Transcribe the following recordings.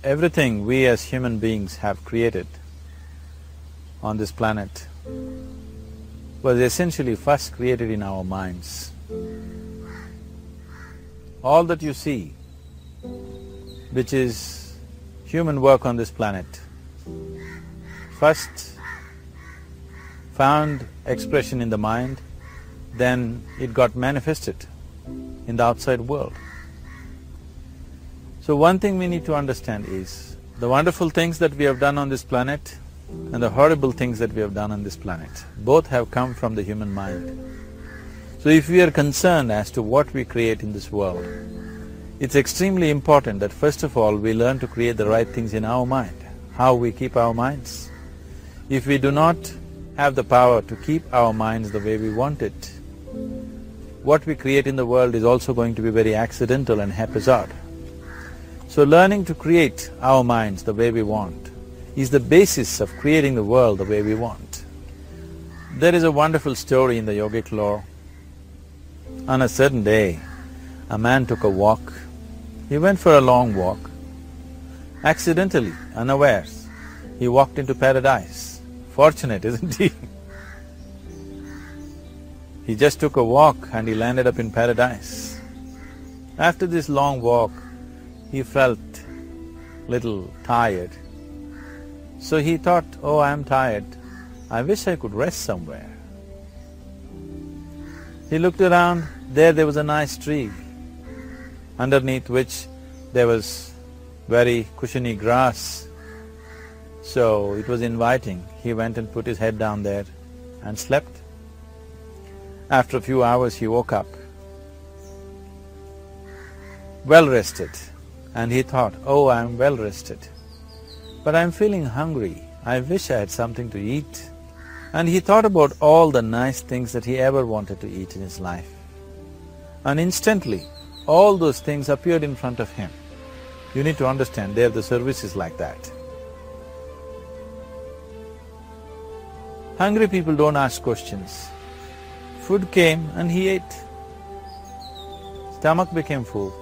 Everything we as human beings have created on this planet was essentially first created in our minds. All that you see, which is human work on this planet, first found expression in the mind, then it got manifested in the outside world. So one thing we need to understand is, the wonderful things that we have done on this planet and the horrible things that we have done on this planet, both have come from the human mind. So if we are concerned as to what we create in this world, it's extremely important that first of all we learn to create the right things in our mind, how we keep our minds. If we do not have the power to keep our minds the way we want it, what we create in the world is also going to be very accidental and haphazard. So learning to create our minds the way we want is the basis of creating the world the way we want. There is a wonderful story in the yogic lore. On a certain day, a man took a walk. He went for a long walk. Accidentally, unawares, he walked into paradise. Fortunate, isn't he? He just took a walk and he landed up in paradise. After this long walk, he felt little tired. So he thought, oh, I'm tired, I wish I could rest somewhere. He looked around, there was a nice tree, underneath which there was very cushiony grass. So it was inviting. He went and put his head down there and slept. After a few hours he woke up, well rested, and he thought, oh, I'm well rested, but I'm feeling hungry, I wish I had something to eat. And he thought about all the nice things that he ever wanted to eat in his life. And instantly, all those things appeared in front of him. You need to understand, there the service is like that. Hungry people don't ask questions. Food came and he ate. Stomach became full.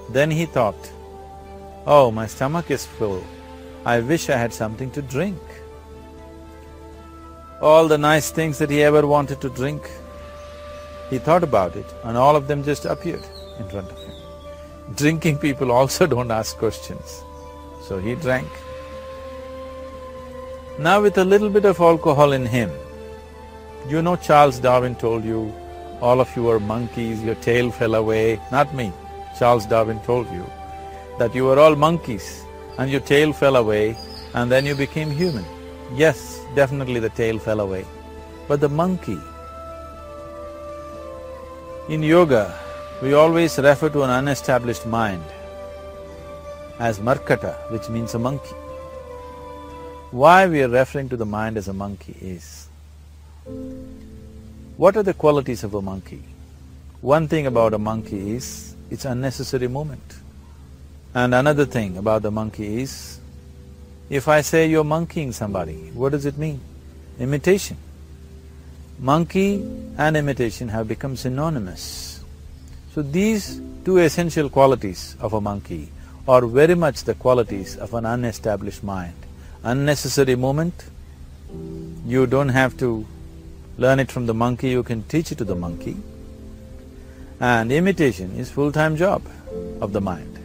Then he thought, oh, my stomach is full, I wish I had something to drink. All the nice things that he ever wanted to drink, he thought about it and all of them just appeared in front of him. Drinking people also don't ask questions, so he drank. Now with a little bit of alcohol in him, you know Charles Darwin told you, all of you are monkeys, your tail fell away. Not me, Charles Darwin told you that you were all monkeys and your tail fell away and then you became human. Yes, definitely the tail fell away, but the monkey… In yoga, we always refer to an unestablished mind as Markata, which means a monkey. Why we are referring to the mind as a monkey is, what are the qualities of a monkey? One thing about a monkey is, it's unnecessary movement. And another thing about the monkey is, if I say you're monkeying somebody, what does it mean? Imitation. Monkey and imitation have become synonymous. So these two essential qualities of a monkey are very much the qualities of an unestablished mind. Unnecessary movement, you don't have to learn it from the monkey, you can teach it to the monkey. And imitation is full-time job of the mind.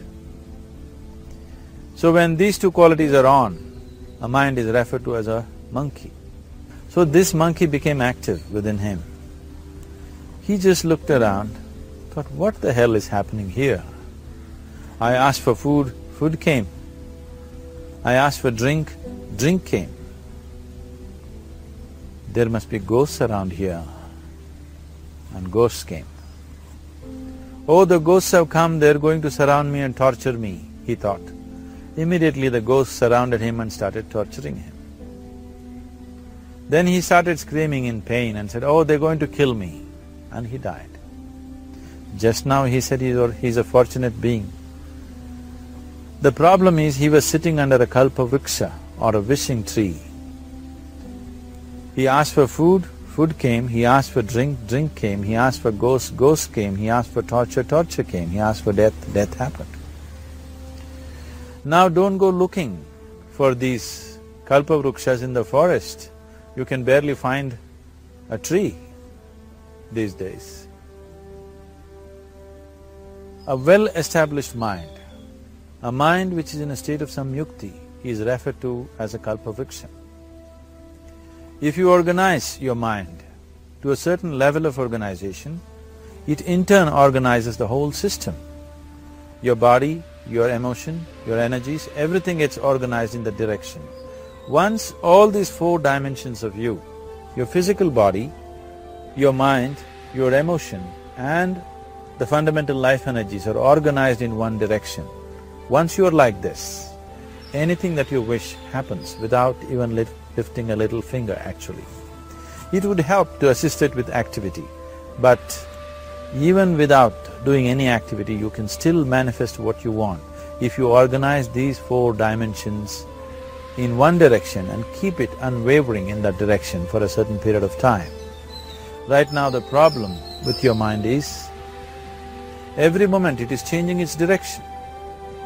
So when these two qualities are on, a mind is referred to as a monkey. So this monkey became active within him. He just looked around, thought, what the hell is happening here? I asked for food, food came. I asked for drink, drink came. There must be ghosts around here, and ghosts came. Oh, the ghosts have come, they're going to surround me and torture me, he thought. Immediately the ghosts surrounded him and started torturing him. Then he started screaming in pain and said, oh, they're going to kill me, and he died. Just now he said he's a fortunate being. The problem is he was sitting under a kalpa vriksha or a wishing tree. He asked for food, food came. He asked for drink, drink came. He asked for ghost, ghost came. He asked for torture, torture came. He asked for death, death happened. Now don't go looking for these kalpavrukshas in the forest. You can barely find a tree these days. A well-established mind, a mind which is in a state of samyukti, is referred to as a kalpavriksha. If you organize your mind to a certain level of organization, it in turn organizes the whole system. Your body, your emotion, your energies, everything gets organized in that direction. Once all these four dimensions of you, your physical body, your mind, your emotion and the fundamental life energies are organized in one direction. Once you are like this, anything that you wish happens without even lifting a little finger actually. It would help to assist it with activity, but even without doing any activity, you can still manifest what you want if you organize these four dimensions in one direction and keep it unwavering in that direction for a certain period of time. Right now the problem with your mind is, every moment it is changing its direction.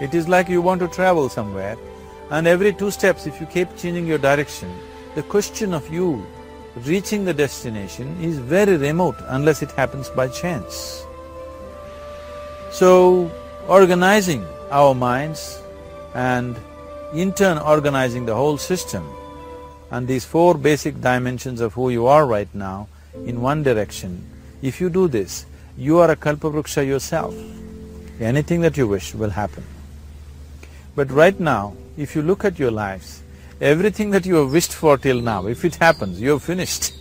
It is like you want to travel somewhere and every 2 steps if you keep changing your direction, the question of you reaching the destination is very remote unless it happens by chance. So, organizing our minds and in turn organizing the whole system and these 4 basic dimensions of who you are right now in one direction, if you do this, you are a kalpavruksha yourself. Anything that you wish will happen. But right now, if you look at your lives, everything that you have wished for till now, if it happens, you have finished.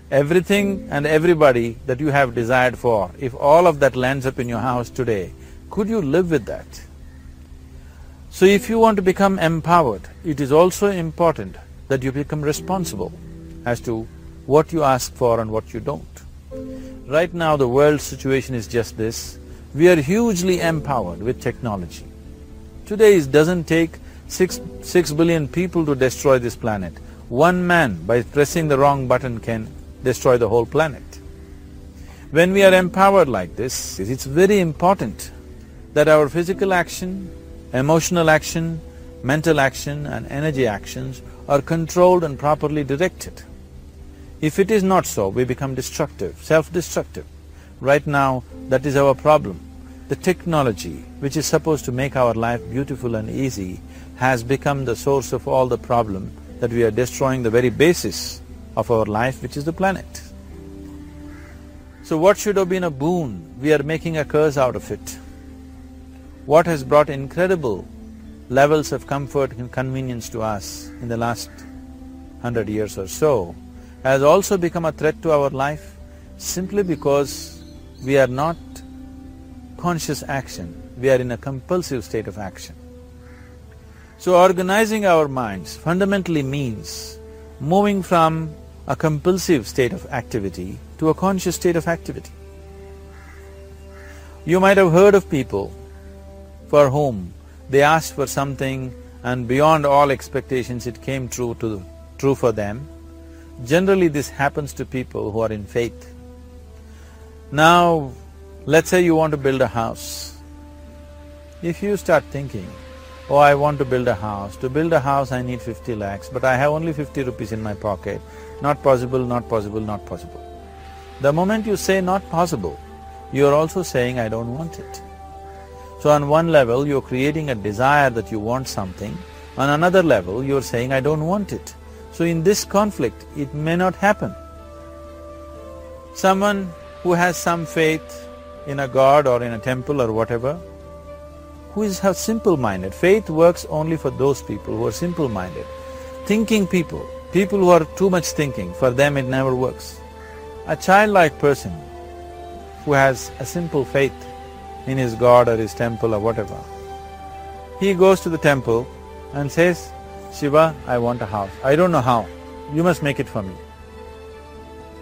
Everything and everybody that you have desired for, if all of that lands up in your house today, could you live with that? So if you want to become empowered, it is also important that you become responsible as to what you ask for and what you don't. Right now the world's situation is just this, we are hugely empowered with technology. Today it doesn't take 6 billion people to destroy this planet. One man, by pressing the wrong button, can destroy the whole planet. When we are empowered like this, it's very important that our physical action, emotional action, mental action and energy actions are controlled and properly directed. If it is not so, we become destructive, self-destructive. Right now, that is our problem. The technology, which is supposed to make our life beautiful and easy, has become the source of all the problem that we are destroying the very basis of our life, which is the planet. So what should have been a boon, we are making a curse out of it. What has brought incredible levels of comfort and convenience to us in the last 100 years or so has also become a threat to our life simply because we are not conscious action, we are in a compulsive state of action. So organizing our minds fundamentally means moving from a compulsive state of activity to a conscious state of activity. You might have heard of people for whom they asked for something and beyond all expectations it came true for them. Generally this happens to people who are in faith. Now, let's say you want to build a house. If you start thinking, oh, I want to build a house. To build a house I need 50 lakhs, but I have only 50 rupees in my pocket. Not possible, not possible, not possible. The moment you say not possible, you are also saying I don't want it. So on one level you're creating a desire that you want something, on another level you're saying I don't want it. So in this conflict, it may not happen. Someone who has some faith in a god or in a temple or whatever, who is simple-minded. Faith works only for those people who are simple-minded. Thinking people, people who are too much thinking, for them it never works. A childlike person who has a simple faith in his god or his temple or whatever, he goes to the temple and says, Shiva, I want a house. I don't know how, you must make it for me.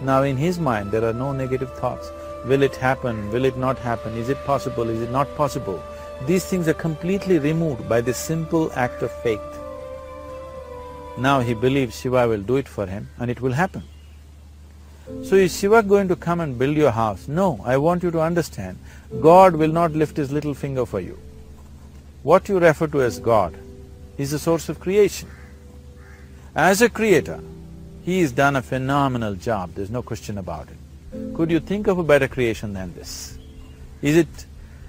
Now in his mind there are no negative thoughts. Will it happen? Will it not happen? Is it possible? Is it not possible? These things are completely removed by this simple act of faith. Now he believes Shiva will do it for him and it will happen. So is Shiva going to come and build your house? No, I want you to understand, God will not lift his little finger for you. what you refer to as God is the source of creation. As a creator, He has done a phenomenal job, there's no question about it. Could you think of a better creation than this? Is it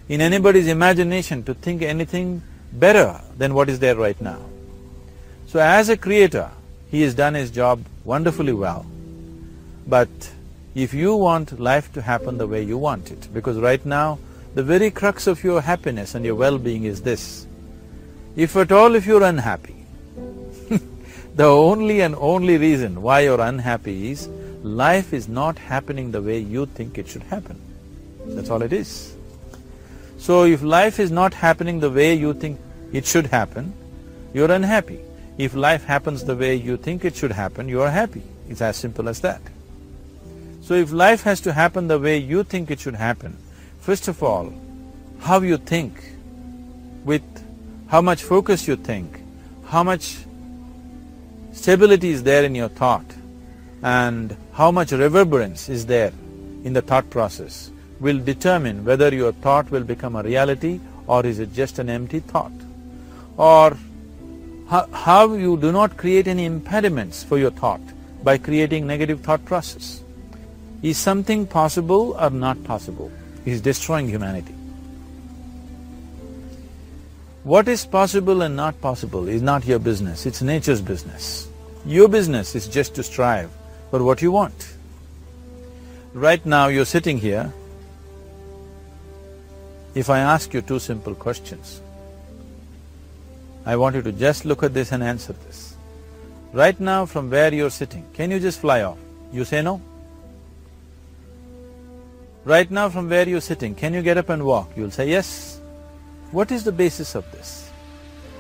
in anybody's imagination to think anything better than what is there right now? So as a creator, He has done His job wonderfully well. But if you want life to happen the way you want it, because right now the very crux of your happiness and your well-being is this, if at all if you're unhappy, the only and only reason why you're unhappy is life is not happening the way you think it should happen. That's all it is. So if life is not happening the way you think it should happen, you're unhappy. If life happens the way you think it should happen, you are happy. It's as simple as that. So if life has to happen the way you think it should happen, first of all, how you think, with how much focus you think, how much stability is there in your thought, and how much reverberance is there in the thought process will determine whether your thought will become a reality or is it just an empty thought. Or how you do not create any impediments for your thought by creating negative thought process. Is something possible or not possible? Is destroying humanity. What is possible and not possible is not your business, it's nature's business. Your business is just to strive for what you want. Right now you're sitting here. If I ask you two simple questions, I want you to just look at this and answer this. Right now from where you're sitting, can you just fly off? You say no? Right now from where you're sitting, can you get up and walk? You'll say yes. What is the basis of this?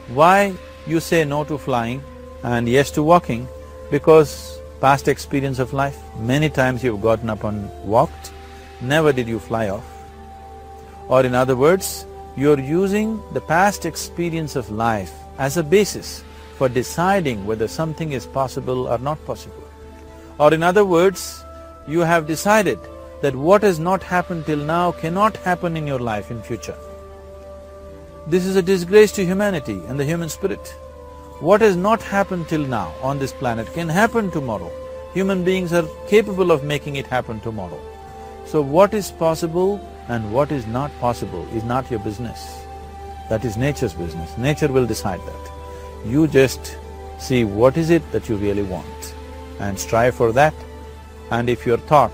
Why you say no to flying and yes to walking? Because past experience of life, many times you've gotten up and walked, never did you fly off. Or in other words, you're using the past experience of life as a basis for deciding whether something is possible or not possible. Or in other words, you have decided that what has not happened till now cannot happen in your life in future. This is a disgrace to humanity and the human spirit. What has not happened till now on this planet can happen tomorrow. Human beings are capable of making it happen tomorrow. So what is possible and what is not possible is not your business. That is nature's business. Nature will decide that. You just see what is it that you really want and strive for that. And if your thought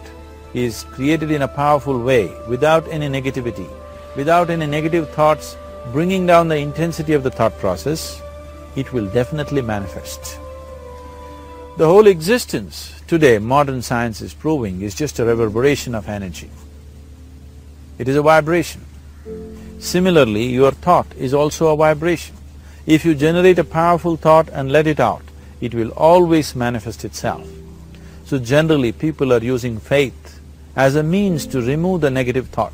is created in a powerful way, without any negativity, without any negative thoughts bringing down the intensity of the thought process, it will definitely manifest. The whole existence today, modern science is proving, is just a reverberation of energy. It is a vibration. Similarly, your thought is also a vibration. If you generate a powerful thought and let it out, it will always manifest itself. So generally, people are using faith as a means to remove the negative thought.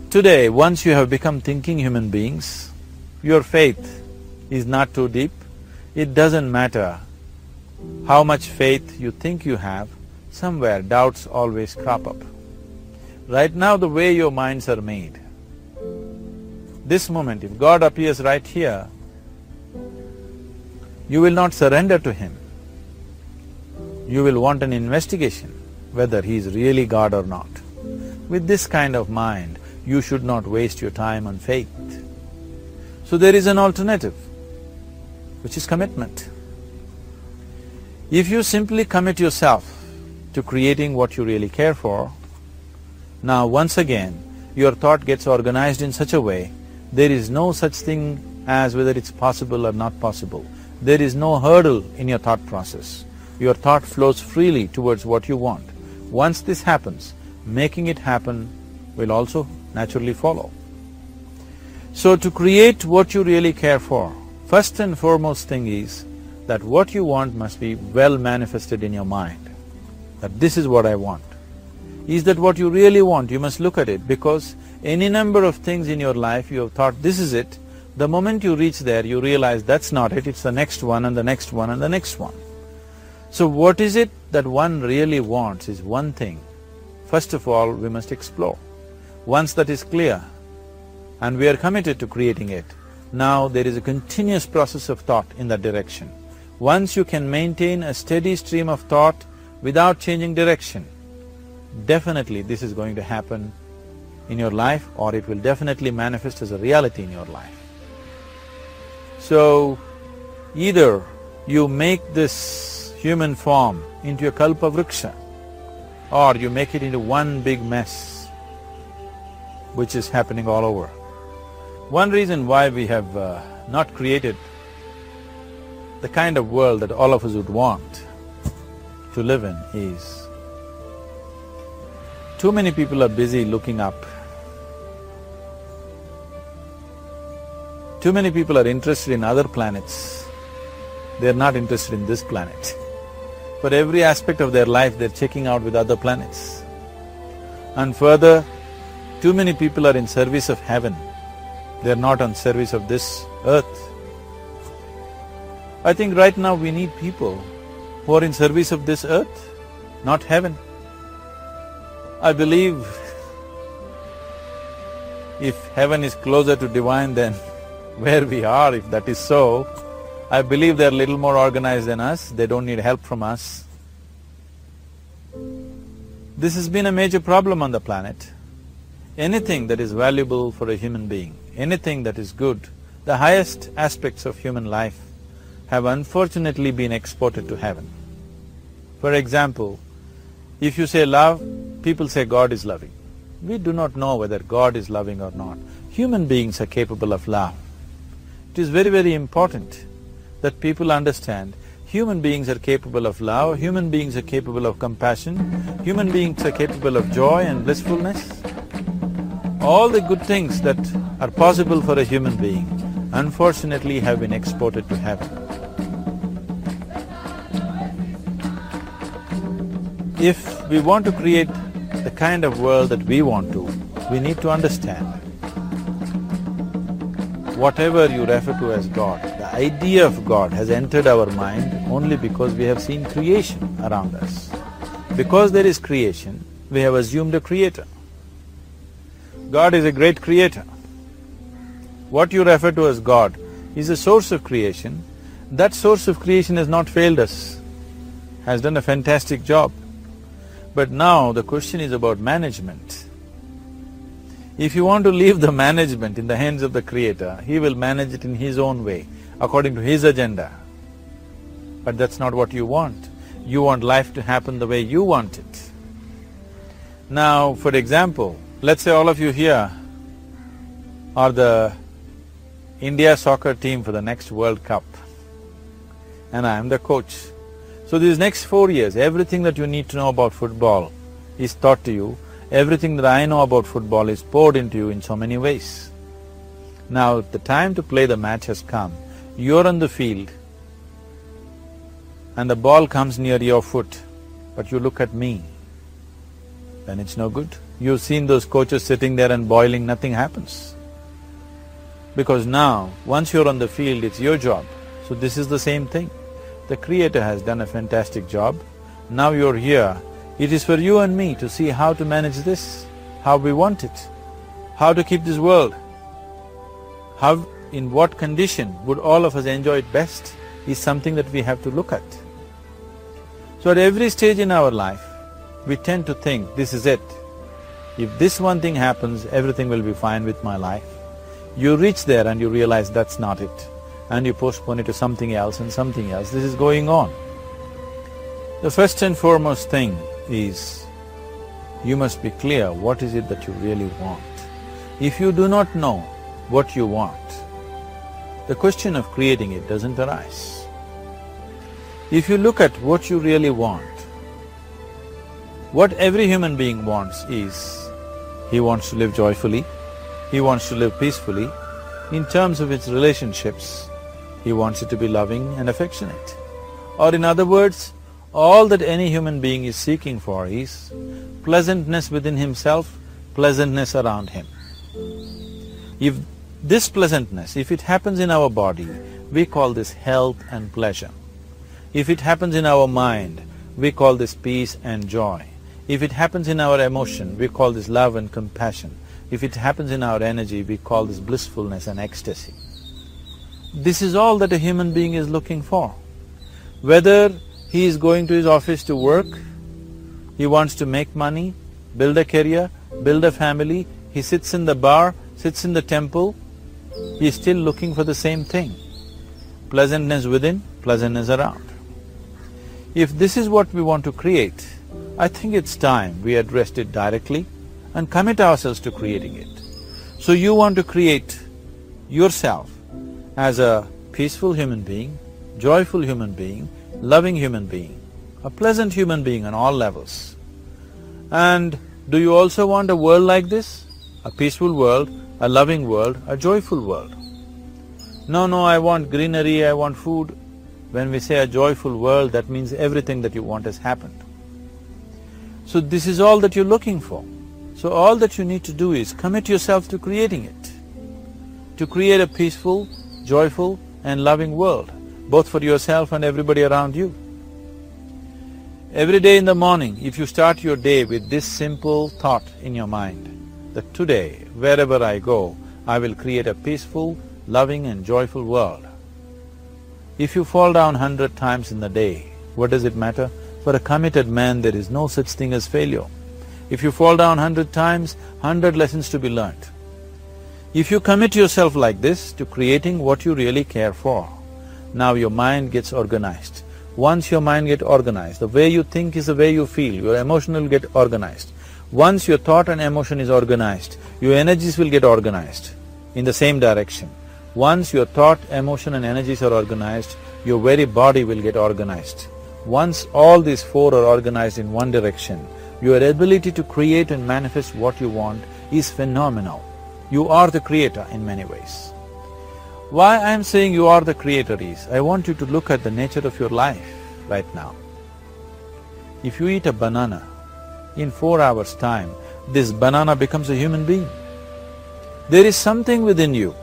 Today, once you have become thinking human beings, your faith is not too deep. It doesn't matter how much faith you think you have, somewhere doubts always crop up. Right now, the way your minds are made, this moment, if God appears right here, you will not surrender to Him. You will want an investigation whether He is really God or not. With this kind of mind, you should not waste your time on faith. So there is an alternative, which is commitment. If you simply commit yourself to creating what you really care for, now once again, your thought gets organized in such a way, there is no such thing as whether it's possible or not possible. There is no hurdle in your thought process. Your thought flows freely towards what you want. Once this happens, making it happen will also naturally follow. So to create what you really care for, first and foremost thing is that what you want must be well manifested in your mind, that this is what I want. Is that what you really want? You must look at it, because any number of things in your life you have thought, this is it. The moment you reach there, you realize that's not it, it's the next one and the next one and the next one. So what is it that one really wants is one thing. First of all, we must explore. Once that is clear, and we are committed to creating it. Now there is a continuous process of thought in that direction. Once you can maintain a steady stream of thought without changing direction, definitely this is going to happen in your life, or it will definitely manifest as a reality in your life. So, either you make this human form into a kalpa vriksha, or you make it into one big mess, which is happening all over. One reason why we have not created the kind of world that all of us would want to live in is, too many people are busy looking up. Too many people are interested in other planets. They're not interested in this planet. For every aspect of their life, they're checking out with other planets. And further, too many people are in service of heaven. They're not on service of this earth. I think right now we need people who are in service of this earth, not heaven. I believe if heaven is closer to divine than where we are, if that is so, I believe they're little more organized than us, they don't need help from us. This has been a major problem on the planet. Anything that is valuable for a human being, anything that is good, the highest aspects of human life have unfortunately been exported to heaven. For example, if you say love, people say God is loving. We do not know whether God is loving or not. Human beings are capable of love. It is very, very important that people understand human beings are capable of love, human beings are capable of compassion, human beings are capable of joy and blissfulness. All the good things that are possible for a human being, unfortunately, have been exported to heaven. If we want to create the kind of world that we want to, we need to understand whatever you refer to as God, the idea of God has entered our mind only because we have seen creation around us. Because there is creation, we have assumed a creator. God is a great creator. What you refer to as God is a source of creation. That source of creation has not failed us, has done a fantastic job. But now the question is about management. If you want to leave the management in the hands of the Creator, He will manage it in His own way, according to His agenda. But that's not what you want. You want life to happen the way you want it. Now, for example, let's say all of you here are the India soccer team for the next World Cup, and I am the coach. So these next 4 years, everything that you need to know about football is taught to you. Everything that I know about football is poured into you in so many ways. Now, the time to play the match has come. You're on the field and the ball comes near your foot, but you look at me, then it's no good. You've seen those coaches sitting there and boiling, nothing happens. Because now, once you're on the field, it's your job. So this is the same thing. The Creator has done a fantastic job. Now you're here. It is for you and me to see how to manage this, how we want it, how to keep this world, how, in what condition would all of us enjoy it best is something that we have to look at. So at every stage in our life, we tend to think, this is it. If this one thing happens, everything will be fine with my life. You reach there and you realize that's not it, and you postpone it to something else and something else. This is going on. The first and foremost thing is, you must be clear what is it that you really want. If you do not know what you want, the question of creating it doesn't arise. If you look at what you really want, what every human being wants is, he wants to live joyfully, he wants to live peacefully. In terms of its relationships, he wants it to be loving and affectionate. Or in other words, all that any human being is seeking for is pleasantness within himself, pleasantness around him. If this pleasantness, if it happens in our body, we call this health and pleasure. If it happens in our mind, we call this peace and joy. If it happens in our emotion, we call this love and compassion. if it happens in our energy, we call this blissfulness and ecstasy. This is all that a human being is looking for. Whether he is going to his office to work, he wants to make money, build a career, build a family, he sits in the bar, sits in the temple, he is still looking for the same thing. Pleasantness within, pleasantness around. If this is what we want to create, I think it's time we addressed it directly and commit ourselves to creating it. So you want to create yourself as a peaceful human being, joyful human being, loving human being, a pleasant human being on all levels. And do you also want a world like this? A peaceful world, a loving world, a joyful world? No, I want greenery, I want food. When we say a joyful world, that means everything that you want has happened. So this is all that you're looking for. So all that you need to do is commit yourself to creating it, to create a peaceful, joyful and loving world, both for yourself and everybody around you. Every day in the morning, if you start your day with this simple thought in your mind, that today, wherever I go, I will create a peaceful, loving and joyful world. If you fall down 100 times in the day, what does it matter? For a committed man, there is no such thing as failure. If you fall down 100 times, 100 lessons to be learnt. If you commit yourself like this to creating what you really care for, now your mind gets organized. Once your mind gets organized, the way you think is the way you feel, your emotion will get organized. Once your thought and emotion is organized, your energies will get organized in the same direction. Once your thought, emotion and energies are organized, your very body will get organized. Once all these four are organized in one direction, your ability to create and manifest what you want is phenomenal. You are the creator in many ways. Why I am saying you are the creator is, I want you to look at the nature of your life right now. If you eat a banana, in 4 hours' time, this banana becomes a human being. There is something within you,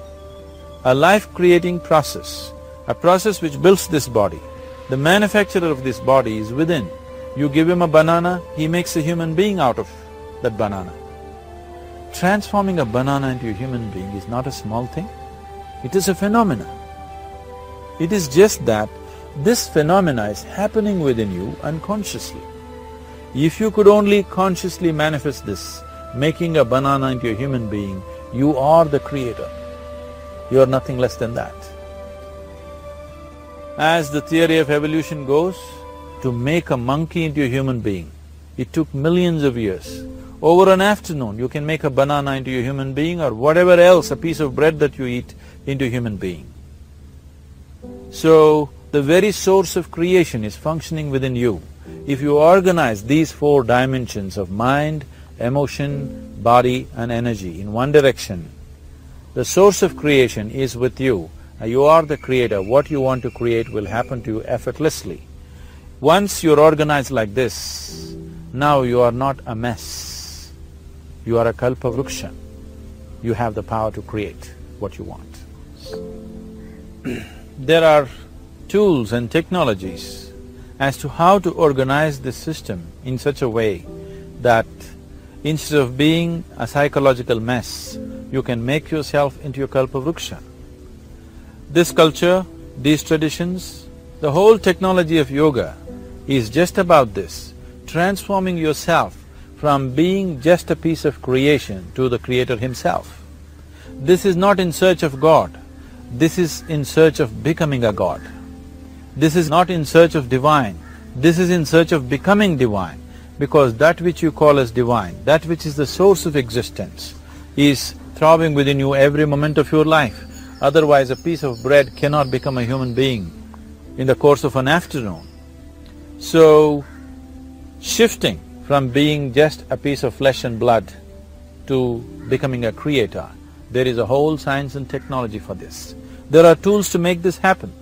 a life-creating process, a process which builds this body. The manufacturer of this body is within. You give him a banana, he makes a human being out of that banana. Transforming a banana into a human being is not a small thing. It is a phenomena. It is just that this phenomena is happening within you unconsciously. If you could only consciously manifest this, making a banana into a human being, you are the creator. You are nothing less than that. As the theory of evolution goes, to make a monkey into a human being, it took millions of years. Over an afternoon, you can make a banana into a human being or whatever else, a piece of bread that you eat, into a human being. So, the very source of creation is functioning within you. If you organize these 4 dimensions of mind, emotion, body and energy in one direction, the source of creation is with you. You are the creator. What you want to create will happen to you effortlessly. Once you're organized like this, now you are not a mess. You are a kalpavruksha. You have the power to create what you want. There are tools and technologies as to how to organize this system in such a way that instead of being a psychological mess, you can make yourself into a kalpavruksha. This culture, these traditions, the whole technology of yoga is just about this, transforming yourself from being just a piece of creation to the Creator Himself. This is not in search of God, this is in search of becoming a God. This is not in search of divine, this is in search of becoming divine, because that which you call as divine, that which is the source of existence, is throbbing within you every moment of your life. Otherwise, a piece of bread cannot become a human being in the course of an afternoon. So, shifting from being just a piece of flesh and blood to becoming a creator, there is a whole science and technology for this. There are tools to make this happen.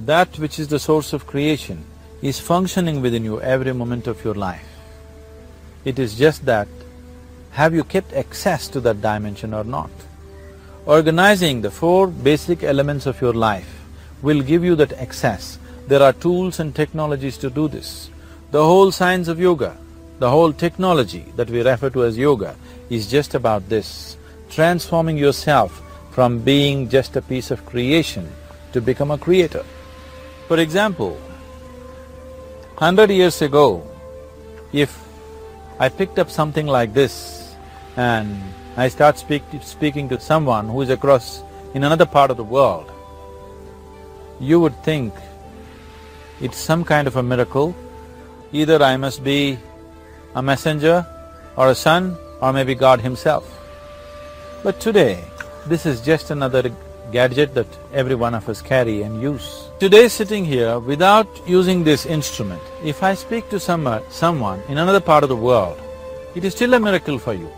That which is the source of creation is functioning within you every moment of your life. It is just that, have you kept access to that dimension or not? Organizing the 4 basic elements of your life will give you that access. There are tools and technologies to do this. The whole science of yoga, the whole technology that we refer to as yoga, is just about this, transforming yourself from being just a piece of creation to become a creator. For example, 100 years ago, if I picked up something like this and I start speaking to someone who is across in another part of the world, you would think it's some kind of a miracle. Either I must be a messenger or a son or maybe God himself. But today, this is just another gadget that every one of us carry and use. Today sitting here, without using this instrument, if I speak to someone in another part of the world, it is still a miracle for you.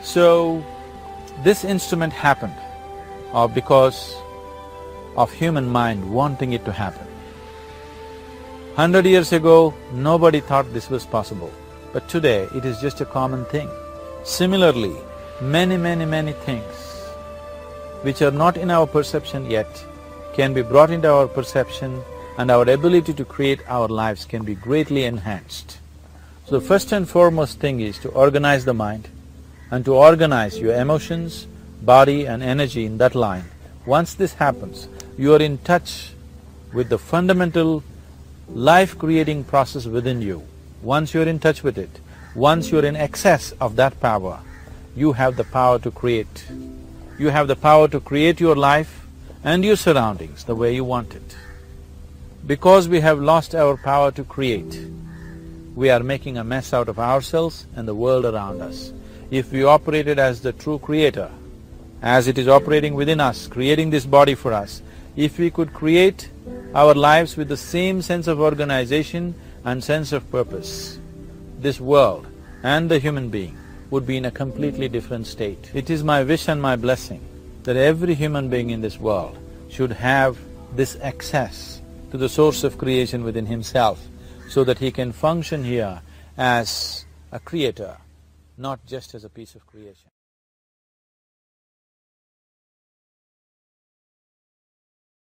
So, this instrument happened because of human mind wanting it to happen. 100 years ago, nobody thought this was possible, but today it is just a common thing. Similarly, many things which are not in our perception yet can be brought into our perception, and our ability to create our lives can be greatly enhanced. So the first and foremost thing is to organize the mind and to organize your emotions, body and energy in that line. Once this happens, you are in touch with the fundamental life-creating process within you. Once you're in touch with it, once you're in excess of that power, you have the power to create. You have the power to create your life and your surroundings the way you want it. Because we have lost our power to create, we are making a mess out of ourselves and the world around us. If we operated as the true creator, as it is operating within us, creating this body for us, if we could create our lives with the same sense of organization and sense of purpose, this world and the human being would be in a completely different state. It is my wish and my blessing that every human being in this world should have this access to the source of creation within himself, so that he can function here as a creator, not just as a piece of creation.